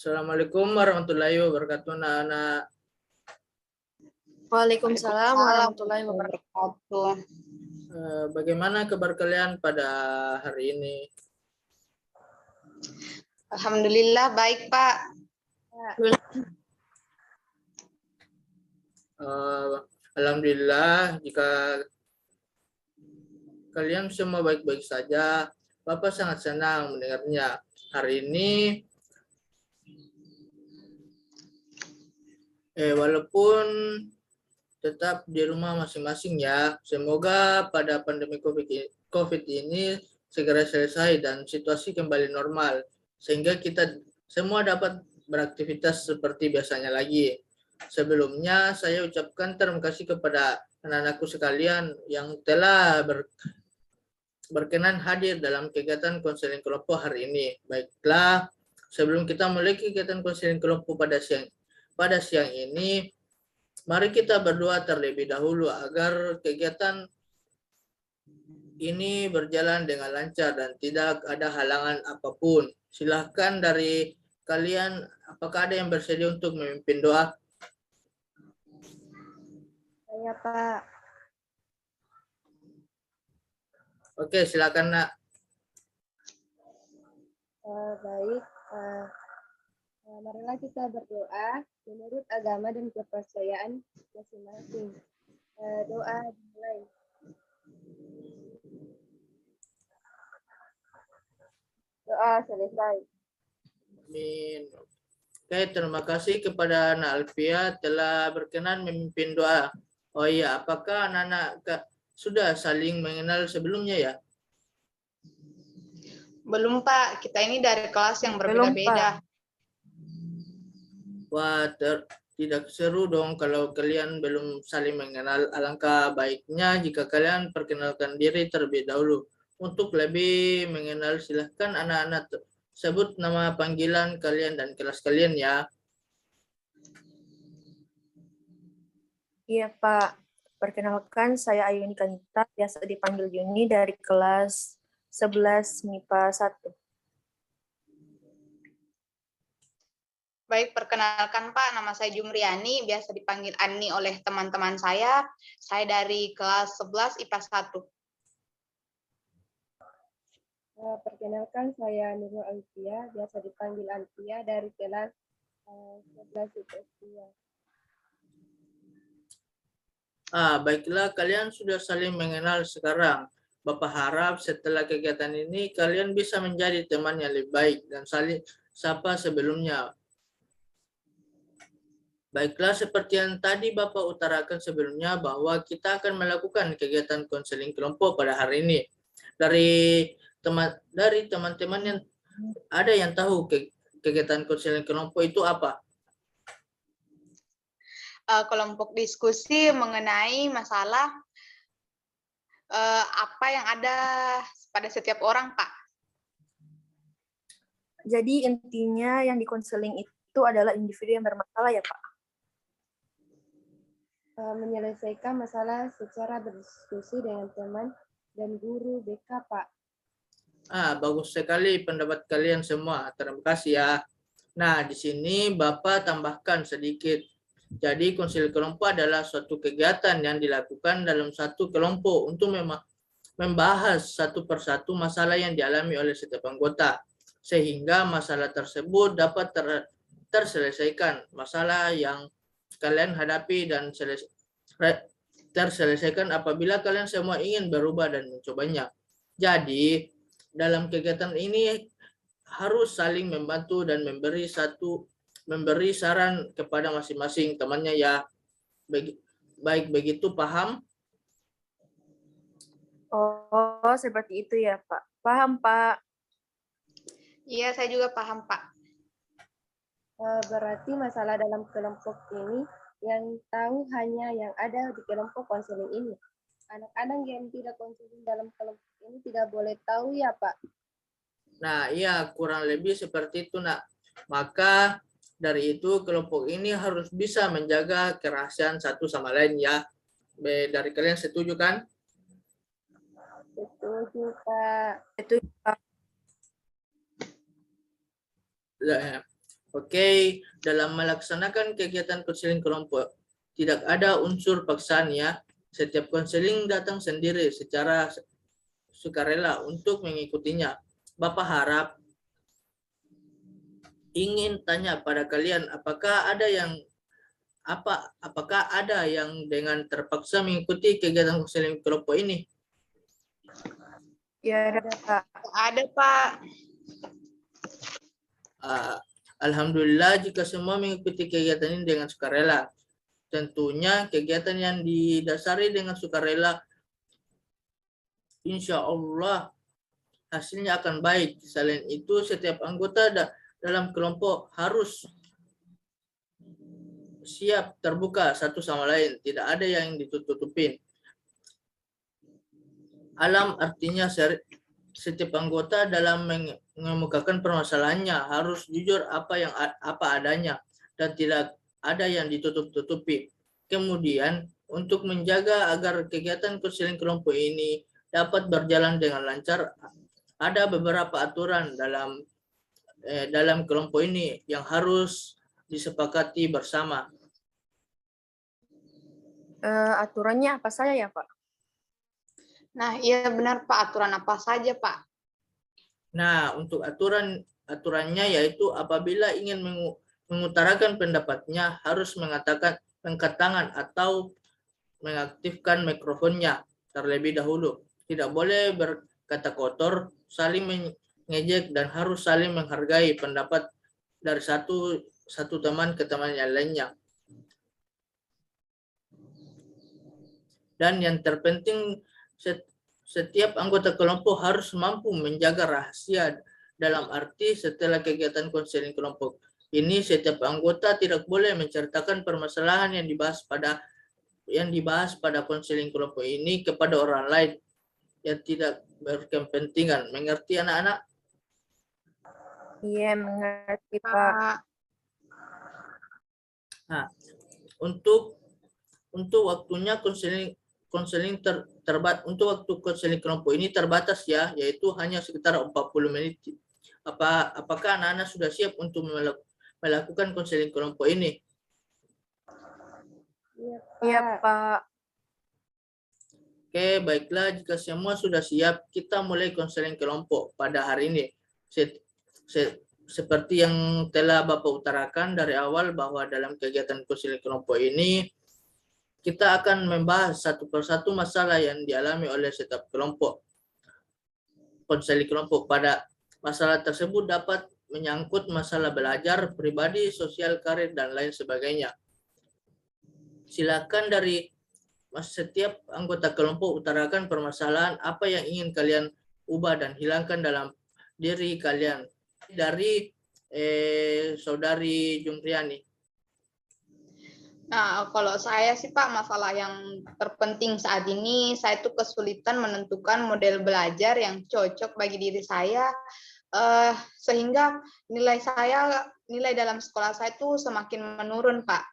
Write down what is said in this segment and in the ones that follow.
Assalamualaikum warahmatullahi wabarakatuh, anak-anak. Waalaikumsalam warahmatullahi wabarakatuh. Bagaimana kabar kalian pada hari ini? Alhamdulillah baik, Pak. Alhamdulillah, jika kalian semua baik-baik saja, Bapak sangat senang mendengarnya. Hari ini, walaupun tetap di rumah masing-masing ya, semoga pada pandemi COVID ini segera selesai dan situasi kembali normal, sehingga kita semua dapat beraktivitas seperti biasanya lagi. Sebelumnya, saya ucapkan terima kasih kepada anak-anakku sekalian yang telah berkenan hadir dalam kegiatan konseling kelompok hari ini. Baiklah, sebelum kita mulai kegiatan konseling kelompok pada siang ini, mari kita berdoa terlebih dahulu agar kegiatan ini berjalan dengan lancar dan tidak ada halangan apapun. Silahkan dari kalian, apakah ada yang bersedia untuk memimpin doa? Saya, Pak. Oke, silakan, Nak. Baik. Marilah kita berdoa menurut agama dan kepercayaan masing-masing. Doa dimulai. Doa selesai. Amin. Oke, terima kasih kepada Anak Alfia telah berkenan memimpin doa. Oh iya, apakah anak-anak sudah saling mengenal sebelumnya ya? Belum, Pak. Kita ini dari kelas yang berbeda-beda. Wah, tidak seru dong kalau kalian belum saling mengenal. Alangkah baiknya jika kalian perkenalkan diri terlebih dahulu. Untuk lebih mengenal, silahkan anak-anak sebut nama panggilan kalian dan kelas kalian ya. Iya, Pak. Perkenalkan, saya Ayuni Kanita, biasa dipanggil Yuni dari kelas 11 MIPA 1. Baik, perkenalkan Pak, nama saya Jumriani, biasa dipanggil Ani oleh teman-teman saya. Saya dari kelas 11 IPA 1. Perkenalkan, saya Nurul Alfia, biasa dipanggil Alfia dari kelas 11 IPS 2. Baiklah, kalian sudah saling mengenal sekarang. Bapak harap setelah kegiatan ini kalian bisa menjadi teman yang lebih baik dan saling sapa sebelumnya. Baiklah, seperti yang tadi Bapak utarakan sebelumnya bahwa kita akan melakukan kegiatan konseling kelompok pada hari ini. Dari teman-teman yang ada yang tahu kegiatan konseling kelompok itu apa? Kelompok diskusi mengenai masalah apa yang ada pada setiap orang, Pak. Jadi intinya yang dikonseling itu adalah individu yang bermasalah ya, Pak? Menyelesaikan masalah secara berdiskusi dengan teman dan guru BK, Pak. Bagus sekali pendapat kalian semua. Terima kasih ya. Nah, di sini Bapak tambahkan sedikit. Jadi, konseling kelompok adalah suatu kegiatan yang dilakukan dalam satu kelompok untuk membahas satu persatu masalah yang dialami oleh setiap anggota, sehingga masalah tersebut dapat terselesaikan. Masalah yang kalian hadapi dan terselesaikan apabila kalian semua ingin berubah dan mencobanya. Jadi, dalam kegiatan ini harus saling membantu dan memberi saran kepada masing-masing temannya ya. Baik begitu, paham? Oh, seperti itu ya, Pak. Paham, Pak. Iya, saya juga paham, Pak. Berarti masalah dalam kelompok ini yang tahu hanya yang ada di kelompok konseling ini. Anak-anak yang tidak konseling dalam kelompok ini tidak boleh tahu ya, Pak? Nah, iya, kurang lebih seperti itu, Nak. Maka dari itu kelompok ini harus bisa menjaga kerahasiaan satu sama lain ya. Dari kalian setuju kan? Setuju, Pak. Itu Pak. Oke, dalam melaksanakan kegiatan konseling kelompok, tidak ada unsur paksaan ya. Setiap konseling datang sendiri secara sukarela untuk mengikutinya. Bapak harap ingin tanya pada kalian, apakah ada yang dengan terpaksa mengikuti kegiatan konseling kelompok ini? Ya, ada Pak. Ada, Pak. Alhamdulillah jika semua mengikuti kegiatan ini dengan sukarela. Tentunya kegiatan yang didasari dengan sukarela, insya Allah hasilnya akan baik. Selain itu, setiap anggota dalam kelompok harus siap terbuka satu sama lain. Tidak ada yang ditutup-tutupin. Alam artinya setiap anggota dalam mengemukakan permasalahannya harus jujur apa adanya dan tidak ada yang ditutup-tutupi. Kemudian untuk menjaga agar kegiatan konseling kelompok ini dapat berjalan dengan lancar, ada beberapa aturan dalam kelompok ini yang harus disepakati bersama. Aturannya apa saja ya, Pak? Nah, iya benar, Pak. Aturan apa saja, Pak? Nah, untuk aturannya yaitu apabila ingin mengutarakan pendapatnya harus mengangkat tangan atau mengaktifkan mikrofonnya terlebih dahulu. Tidak boleh berkata kotor, saling mengejek, dan harus saling menghargai pendapat dari satu teman ke teman yang lainnya. Dan yang terpenting, setiap anggota kelompok harus mampu menjaga rahasia, dalam arti setelah kegiatan konseling kelompok ini setiap anggota tidak boleh menceritakan permasalahan yang dibahas pada konseling kelompok ini kepada orang lain yang tidak berkepentingan. Mengerti anak-anak? Iya, mengerti, Pak. Pak. Nah, untuk waktunya untuk waktu konseling kelompok ini terbatas ya, yaitu hanya sekitar 40 menit. Apakah anak-anak sudah siap untuk melakukan konseling kelompok ini? Iya, Pak. Oke, baiklah, jika semua sudah siap, kita mulai konseling kelompok pada hari ini. Seperti yang telah Bapak utarakan dari awal bahwa dalam kegiatan konseling kelompok ini, kita akan membahas satu persatu masalah yang dialami oleh setiap kelompok. Konseling kelompok pada masalah tersebut dapat menyangkut masalah belajar, pribadi, sosial, karir, dan lain sebagainya. Silakan dari setiap anggota kelompok utarakan permasalahan apa yang ingin kalian ubah dan hilangkan dalam diri kalian. Dari Saudari Jumriani. Nah, kalau saya sih Pak, masalah yang terpenting saat ini, saya tuh kesulitan menentukan model belajar yang cocok bagi diri saya, sehingga nilai dalam sekolah saya tuh semakin menurun, Pak.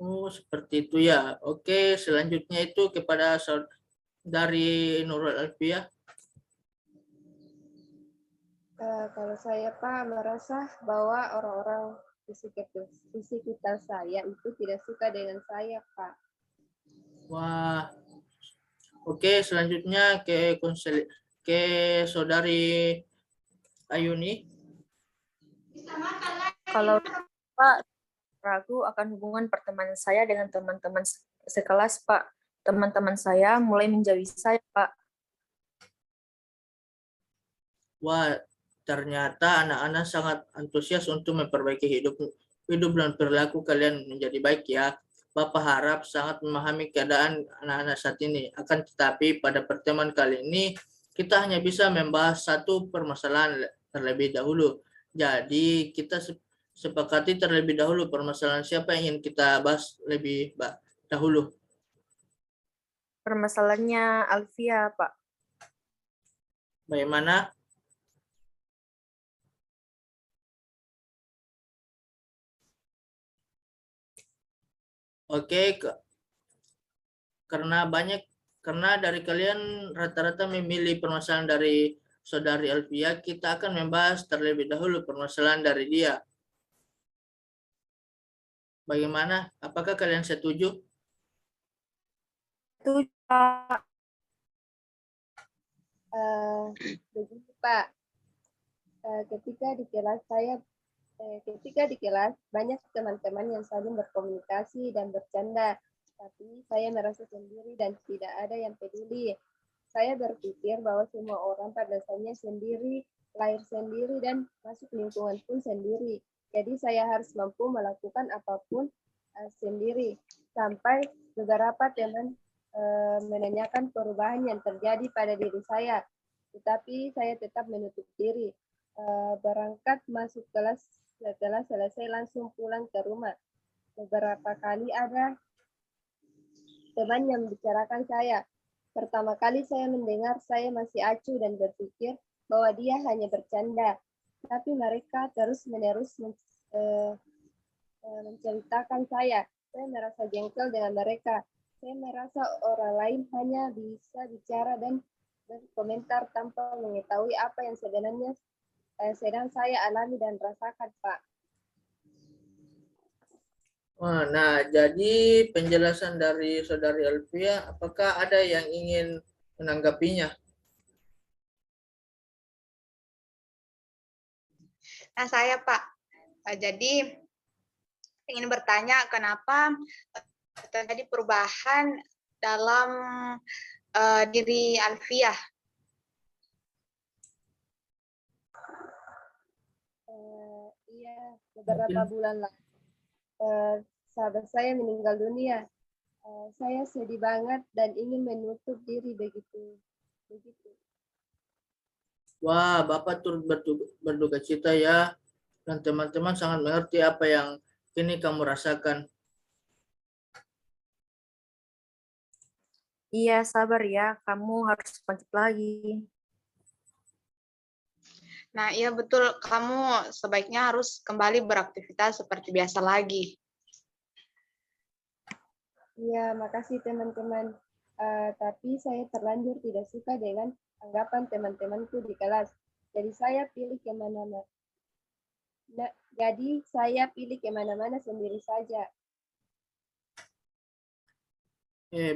Oh, seperti itu ya. Oke, selanjutnya itu kepada Saudari Nurul Alfiah. Kalau saya Pak merasa bahwa orang-orang di sekitar saya itu tidak suka dengan saya, Pak. Wah, oke, selanjutnya ke Saudari Ayuni. Kalau Pak ragu akan hubungan pertemanan saya dengan teman-teman sekelas, Pak. Teman-teman saya mulai menjauhi saya, Pak. Wah, ternyata anak-anak sangat antusias untuk memperbaiki hidup dan perilaku kalian menjadi baik ya. Bapak harap sangat memahami keadaan anak-anak saat ini. Akan tetapi pada pertemuan kali ini kita hanya bisa membahas satu permasalahan terlebih dahulu. Jadi kita sepakati terlebih dahulu permasalahan siapa yang ingin kita bahas lebih dahulu. Permasalahannya Alfia, Pak. Bagaimana? Oke, karena dari kalian rata-rata memilih permasalahan dari Saudari Alfia, kita akan membahas terlebih dahulu permasalahan dari dia. Bagaimana? Apakah kalian setuju? Setuju, Pak. Begini Pak, ketika di kelas banyak teman-teman yang saling berkomunikasi dan bercanda, tapi saya merasa sendiri dan tidak ada yang peduli. Saya berpikir bahwa semua orang pada dasarnya sendiri, lahir sendiri dan masuk lingkungan pun sendiri. Jadi saya harus mampu melakukan apapun sendiri. Sampai beberapa teman menanyakan perubahan yang terjadi pada diri saya, tetapi saya tetap menutup diri. Berangkat masuk kelas, setelah selesai langsung pulang ke rumah. Beberapa kali ada teman yang membicarakan saya. Pertama kali saya mendengar, saya masih acuh dan berpikir bahwa dia hanya bercanda. Tapi mereka terus-menerus menceritakan saya. Saya merasa jengkel dengan mereka. Saya merasa orang lain hanya bisa bicara dan berkomentar tanpa mengetahui apa yang sebenarnya sedang saya alami dan rasakan, Pak. Nah, jadi penjelasan dari Saudari Alfia, apakah ada yang ingin menanggapinya? Nah, saya Pak, jadi ingin bertanya kenapa terjadi perubahan dalam diri Alfia. Iya, beberapa bulan lalu sahabat saya meninggal dunia. Saya sedih banget dan ingin menutup diri begitu. Wah, Bapak turut berduka cita ya, dan teman-teman sangat mengerti apa yang kini kamu rasakan. Iya, sabar ya. Kamu harus bangkit lagi. Nah, iya betul, kamu sebaiknya harus kembali beraktivitas seperti biasa lagi. Iya, makasih teman-teman. Tapi saya terlanjur tidak suka dengan anggapan teman-temanku di kelas. Jadi saya pilih kemana-mana. Sendiri saja.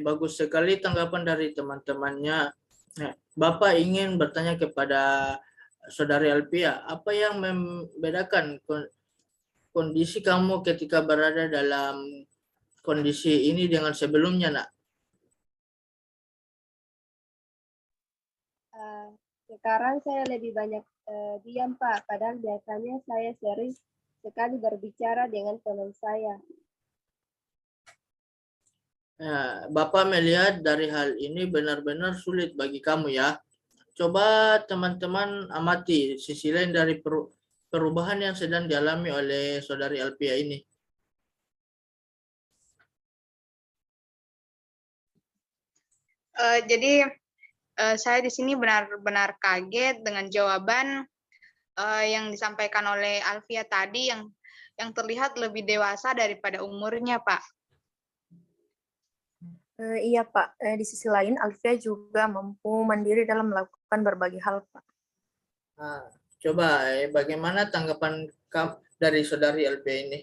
Bagus sekali tanggapan dari teman-temannya. Bapak ingin bertanya kepada Saudari Alfia, apa yang membedakan kondisi kamu ketika berada dalam kondisi ini dengan sebelumnya, Nak? Sekarang saya lebih banyak diam, Pak. Padahal biasanya saya sering sekali berbicara dengan teman saya. Bapak melihat dari hal ini benar-benar sulit bagi kamu ya. Coba teman-teman amati sisi lain dari perubahan yang sedang dialami oleh Saudari Alfia ini. Jadi saya di sini benar-benar kaget dengan jawaban yang disampaikan oleh Alfia tadi yang terlihat lebih dewasa daripada umurnya, Pak. Iya, Pak. Di sisi lain, Alfia juga mampu mandiri dalam melakukan berbagai hal, Pak. Nah, coba bagaimana tanggapan dari Saudari Alfia ini?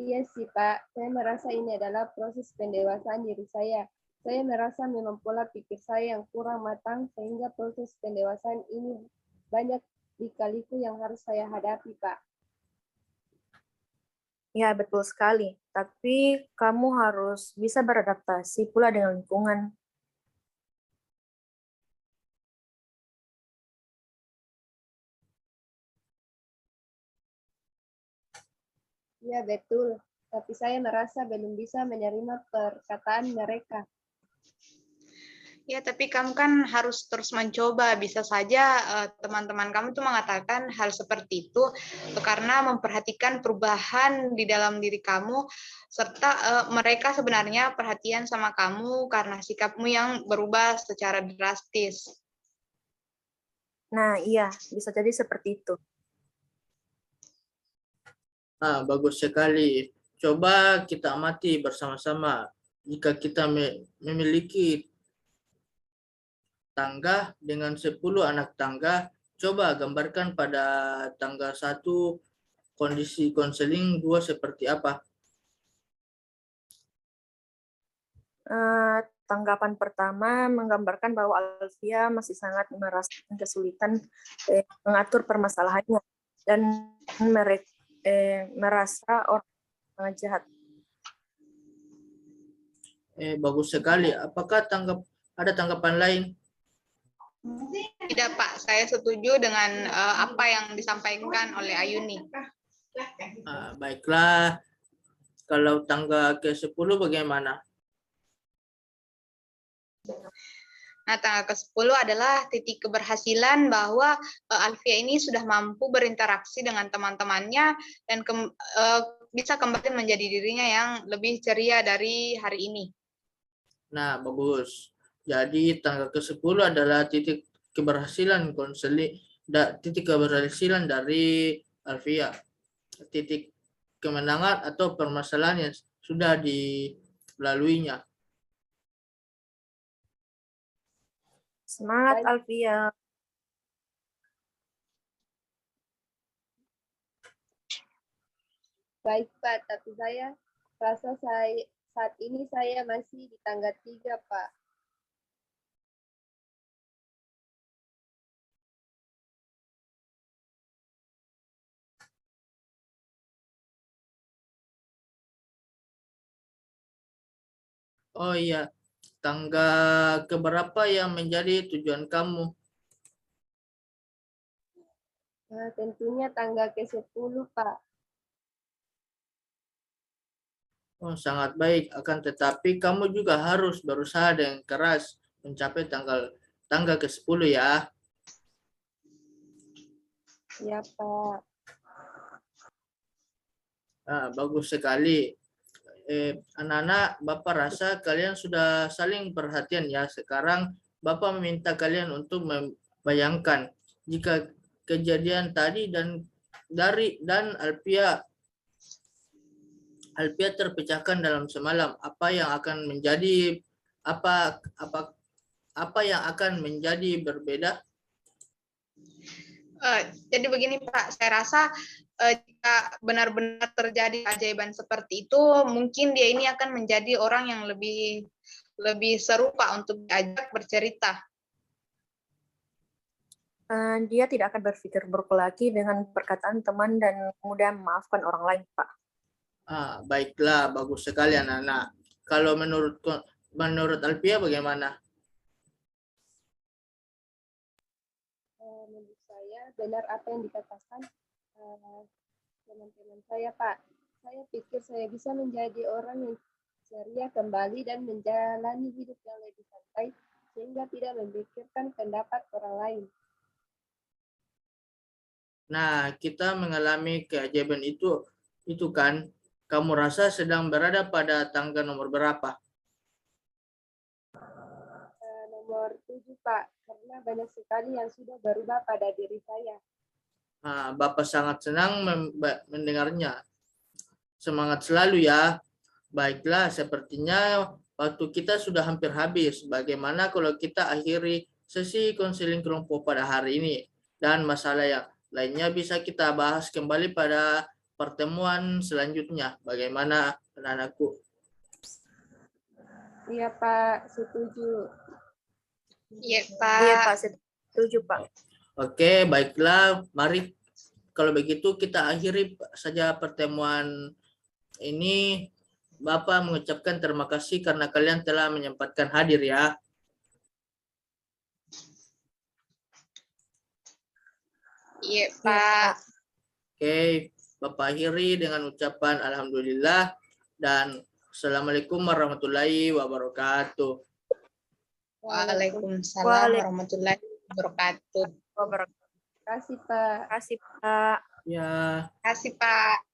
Iya sih, Pak. Saya merasa ini adalah proses pendewasaan diri saya. Saya merasa memang pola pikir saya yang kurang matang sehingga proses pendewasaan ini banyak lika-liku yang harus saya hadapi, Pak. Ya, betul sekali. Tapi kamu harus bisa beradaptasi pula dengan lingkungan. Iya, betul. Tapi saya merasa belum bisa menerima perkataan mereka. Ya, tapi kamu kan harus terus mencoba. Bisa saja teman-teman kamu tuh mengatakan hal seperti itu karena memperhatikan perubahan di dalam diri kamu, serta mereka sebenarnya perhatian sama kamu karena sikapmu yang berubah secara drastis. Nah, iya, bisa jadi seperti itu. Bagus sekali. Coba kita amati bersama-sama. Jika kita memiliki tangga dengan 10 anak tangga. Coba gambarkan pada tangga 1 kondisi konseling 2 seperti apa? Tanggapan pertama menggambarkan bahwa Alfia masih sangat merasakan kesulitan mengatur permasalahannya dan merasa orang sangat jahat. Bagus sekali. Apakah ada tanggapan lain? Tidak, Pak. Saya setuju dengan apa yang disampaikan oleh Ayuni. Baiklah. Kalau tangga ke-10 bagaimana? Nah, tangga ke-10 adalah titik keberhasilan bahwa Alfia ini sudah mampu berinteraksi dengan teman-temannya dan bisa kembali menjadi dirinya yang lebih ceria dari hari ini. Nah, bagus. Jadi tangga ke-10 adalah titik keberhasilan titik keberhasilan dari Alfia. Titik kemenangan atau permasalahan yang sudah dilaluinya. Semangat Alfia. Baik Pak, tapi saya rasa saat ini saya masih di tangga 3 Pak. Oh iya, tangga keberapa yang menjadi tujuan kamu? Nah, tentunya tangga ke-10 Pak. Oh, sangat baik. Akan tetapi kamu juga harus berusaha dengan keras mencapai tangga ke-10 ya. Ya Pak. Bagus sekali. Anak-anak, Bapak rasa kalian sudah saling perhatian ya. Sekarang Bapak meminta kalian untuk membayangkan jika kejadian tadi dan Alfia terpecahkan dalam semalam, apa yang akan menjadi berbeda? Jadi begini Pak, saya rasa jika benar-benar terjadi keajaiban seperti itu, mungkin dia ini akan menjadi orang yang lebih seru Pak untuk diajak bercerita. Dia tidak akan berpikir buruk lagi dengan perkataan teman dan mudah memaafkan orang lain, Pak. Baiklah, bagus sekali anak-anak. Kalau menurut Alfia bagaimana? Menurut saya benar apa yang dikatakan teman-teman saya Pak. Saya pikir saya bisa menjadi orang yang ceria kembali dan menjalani hidup yang lebih santai sehingga tidak memikirkan pendapat orang lain. Nah, kita mengalami keajaiban itu kan. Kamu rasa sedang berada pada tangga nomor berapa? Nomor 7 Pak, karena banyak sekali yang sudah berubah pada diri saya. Bapak sangat senang mendengarnya. Semangat selalu ya. Baiklah, sepertinya waktu kita sudah hampir habis. Bagaimana kalau kita akhiri sesi konseling kelompok pada hari ini? Dan masalah yang lainnya bisa kita bahas kembali pada pertemuan selanjutnya. Bagaimana anak-anakku? Iya Pak, setuju. Iya Iya, Pak. Pak. Setuju, Pak. Oke, baiklah. Mari kalau begitu kita akhiri saja pertemuan ini. Bapak mengucapkan terima kasih karena kalian telah menyempatkan hadir ya. Iya Pak. Oke, Bapak akhiri dengan ucapan alhamdulillah dan assalamualaikum warahmatullahi wabarakatuh. Waalaikumsalam warahmatullahi wabarakatuh. Terima kasih Pak. Terima kasih, Pak. Ya. Terima kasih Pak.